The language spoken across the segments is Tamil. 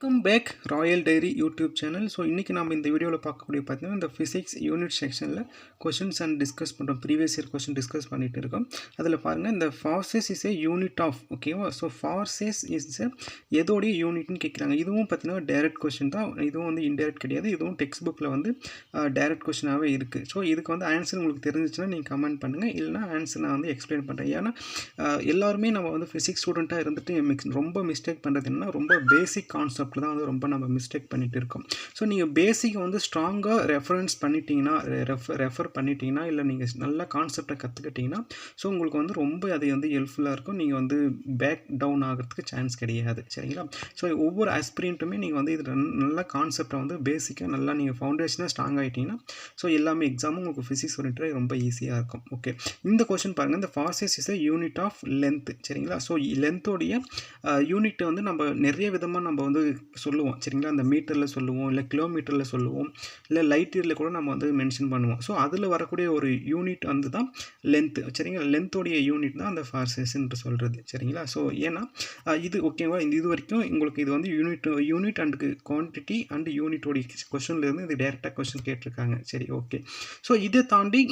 Welcome back Royal Diary YouTube channel. So இன்றைக்கி நம்ம இந்த வீடியோவில் பார்க்கக்கூடிய பார்த்தீங்கன்னா இந்த ஃபிசிக்ஸ் யூனிட் செக்ஷனில் கொஷின்ஸ் அண்ட் டிஸ்கஸ் பண்ணுறோம். ப்ரீவியஸ் இயர் கொஷின் டிஸ்கஸ் பண்ணிகிட்டு இருக்கோம். அதில் பாருங்கள், இந்த ஃபார்சஸ் இஸ் ஏ யூனிட் ஆஃப், ஓகேவா? ஸோ ஃபார்சஸ் இஸ் எதோடைய யூனிட்னு கேட்குறாங்க. இதுவும் பார்த்தீங்கன்னா டைரக்ட் கொஷின் தான், இதுவும் வந்து இன்டைரக்ட் கிடையாது. இதுவும் டெக்ஸ்ட் புக்கில் வந்து டைரக்ட் கொஷினாகவே இருக்குது. ஸோ இதுக்கு வந்து ஆன்சர் உங்களுக்கு தெரிஞ்சிச்சுன்னா நீங்கள் கமெண்ட் பண்ணுங்கள், இல்லைனா ஆன்சர் நான் வந்து எக்ஸ்பிளைன் பண்ணுறேன். ஏன்னா எல்லாருமே நம்ம வந்து ஃபிசிக்ஸ் ஸ்டூடெண்ட்டாக இருந்துட்டு ரொம்ப மிஸ்டேக் பண்ணுறது என்னன்னா, ரொம்ப பேசிக் கான்செப்ட் தான் வந்து ரொம்ப நம்ம மிஸ்டேக் பண்ணிட்டு இருக்கோம். ஸோ நீங்கள் பேசிக்கை வந்து ஸ்ட்ராங்காக ரெஃபர் பண்ணிட்டீங்கன்னா இல்லை நீங்கள் நல்லா கான்செப்டை கற்றுக்கிட்டிங்கன்னா ஸோ உங்களுக்கு வந்து ரொம்ப அது வந்து ஹெல்ப்ஃபுல்லாக இருக்கும். நீங்கள் வந்து பேக் டவுன் ஆகிறதுக்கு சான்ஸ் கிடையாது, சரிங்களா? ஸோ ஒவ்வொரு ஆஸ்பிரியண்ட்டுமே நீங்கள் வந்து இது நல்ல கான்செப்டை வந்து பேசிக்காக நல்லா நீங்கள் ஃபவுண்டேஷனாக ஸ்ட்ராங் ஆகிட்டீங்கன்னா ஸோ எல்லாமே எக்ஸாமும் உங்களுக்கு ஃபிசிக்ஸ் ஓரியன்டட் ரொம்ப ஈஸியாக இருக்கும். ஓகே, இந்த கொஸ்டின் பாருங்கள், இந்த ஃபார்சஸ் is a unit of length, சரிங்களா? ஸோ லென்த்தோடைய யூனிட் வந்து நம்ம நிறைய விதமாக நம்ம வந்து சொல்லுவோம், சரிங்களா? அந்த மீட்டரில் சொல்லுவோம், இல்லை கிலோமீட்டரில் சொல்லுவோம், இல்லை லைட் இயரில் கூட நம்ம வந்து மென்ஷன் பண்ணுவோம். ஸோ அதில் வரக்கூடிய ஒரு யூனிட் வந்து தான் லென்த்து, சரிங்களா? லென்த்தோடைய யூனிட் தான் அந்த ஃபார்சஸ் என்று சொல்கிறது, சரிங்களா? ஸோ ஏன்னா இது ஓகேவா, இது வரைக்கும் உங்களுக்கு இது வந்து யூனிட் அண்ட் குவான்டிட்டி அண்ட் யூனிட்டோடைய கொஸ்டின்லேருந்து இது டேரெக்டாக கொஸ்டின் கேட்டிருக்காங்க, சரி? ஓகே, ஸோ இதை தாண்டி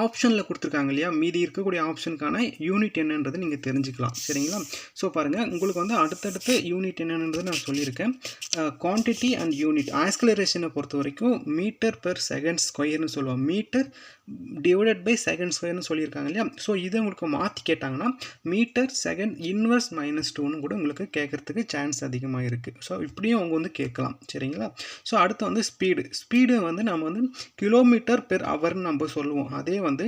ஆப்ஷனில் கொடுத்துருக்காங்க இல்லையா, மீதி இருக்கக்கூடிய ஆப்ஷனுக்கான யூனிட் என்னன்றது நீங்கள் தெரிஞ்சுக்கலாம், சரிங்களா? ஸோ பாருங்கள், உங்களுக்கு வந்து அடுத்தடுத்த யூனிட் என்னன்றது நான் சொல்லியிருக்கேன். குவான்டிட்டி அண்ட் யூனிட் ஆஸ்கலரேஷனை பொறுத்த வரைக்கும் மீட்டர் பெர் செகண்ட் ஸ்கொயர்னு சொல்லுவோம். மீட்டர் டிவைடட் பை செகண்ட் ஸ்கொயர்னு சொல்லியிருக்காங்க இல்லையா? ஸோ இதை உங்களுக்கு மாற்றி கேட்டாங்கன்னா மீட்டர் செகண்ட் இன்வர்ஸ் -2ன்னு கூட உங்களுக்கு கேட்குறதுக்கு சான்ஸ் அதிகமாக இருக்குது. ஸோ இப்படியும் அவங்க வந்து கேட்கலாம், சரிங்களா? ஸோ அடுத்து வந்து ஸ்பீடு வந்து நம்ம வந்து கிலோமீட்டர் பெர் ஹவர்னு நம்ம சொல்லுவோம். அதே வந்து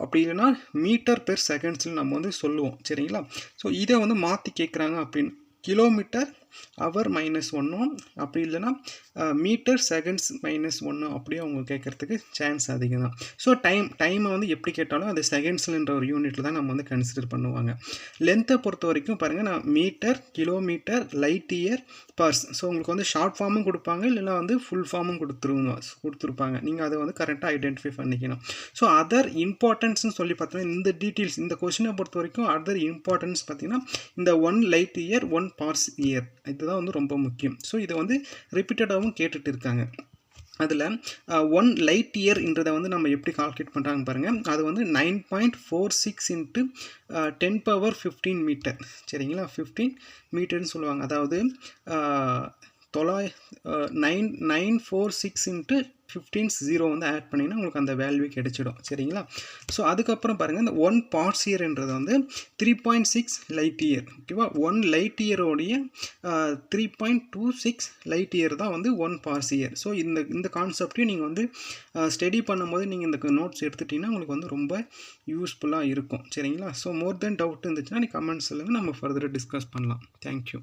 அப்படி இல்லைன்னா மீட்டர் பெர் செகண்ட்ஸில் நம்ம வந்து சொல்லுவோம், சரிங்களா? ஸோ இதை வந்து மாற்றி கேட்குறாங்க அப்படின்னு கிலோமீட்டர் ஹவர் -1 அப்படி இல்லைன்னா மீட்டர் செகண்ட்ஸ் -1 அப்படியே அவங்க கேட்குறதுக்கு சான்ஸ் அதிகம் தான். ஸோ டைமை வந்து எப்படி கேட்டாலும் அது செகண்ட்ஸ்ன்ற ஒரு யூனிட்டில் தான் நம்ம வந்து கன்சிடர் பண்ணுவாங்க. லென்த்தை பொறுத்த வரைக்கும் பாருங்கள், நான் மீட்டர், கிலோமீட்டர், லைட் இயர், பர்ஸ். ஸோ உங்களுக்கு வந்து ஷார்ட் ஃபார்மும் கொடுப்பாங்க, இல்லைனா வந்து ஃபுல் ஃபார்மும் கொடுத்துருப்பாங்க. நீங்கள் அதை வந்து கரெக்டாக ஐடென்டிஃபை பண்ணிக்கணும். ஸோ அதர் இம்பார்ட்டன்ஸ்னு சொல்லி பார்த்தீங்கன்னா இந்த டீட்டெயில்ஸ், இந்த கொஸ்டினை பொறுத்த வரைக்கும் அதர் இம்பார்ட்டன்ஸ் பார்த்தீங்கன்னா இந்த 1 லைட் இயர் 1 பார்ஸ் இயர், இதுதான் வந்து ரொம்ப முக்கியம். ஸோ இதை வந்து ரிப்பீட்டடாகவும் கேட்டுட்டு இருக்காங்க. அதில் 1 லைட் இயர்ன்றதை வந்து நம்ம எப்படி கால்குலேட் பண்ணுறாங்க பாருங்கள். அது வந்து 9.46 × 10⁻15 மீட்டர், சரிங்களா? 15 மீட்டர்னு சொல்லுவாங்க. அதாவது 946 × 15 வந்து ஆட் பண்ணிங்கன்னா உங்களுக்கு அந்த வேல்யூ கிடைச்சிடும், சரிங்களா? ஸோ அதுக்கப்புறம் பாருங்கள், இந்த 1 பார்ட்ஸ் இயர்ன்றது வந்து 3.6 லைட் இயர், ஓகேவா? 1 லைட் இயரோடைய 3.26 லைட் இயர் தான் வந்து 1 பார்ட்ஸ் இயர். ஸோ இந்த கான்செப்டையும் நீங்கள் வந்து ஸ்டடி பண்ணும்போது நீங்கள் இந்த நோட்ஸ் எடுத்துட்டிங்கன்னா உங்களுக்கு வந்து ரொம்ப யூஸ்ஃபுல்லாக இருக்கும், சரிங்களா? ஸோ மோர் தென் டவுட் இருந்துச்சுன்னா நீங்கள் கமெண்ட்ஸ் சொல்லுங்கள், நம்ம ஃபர்தராக டிஸ்கஸ் பண்ணலாம். தேங்க்யூ.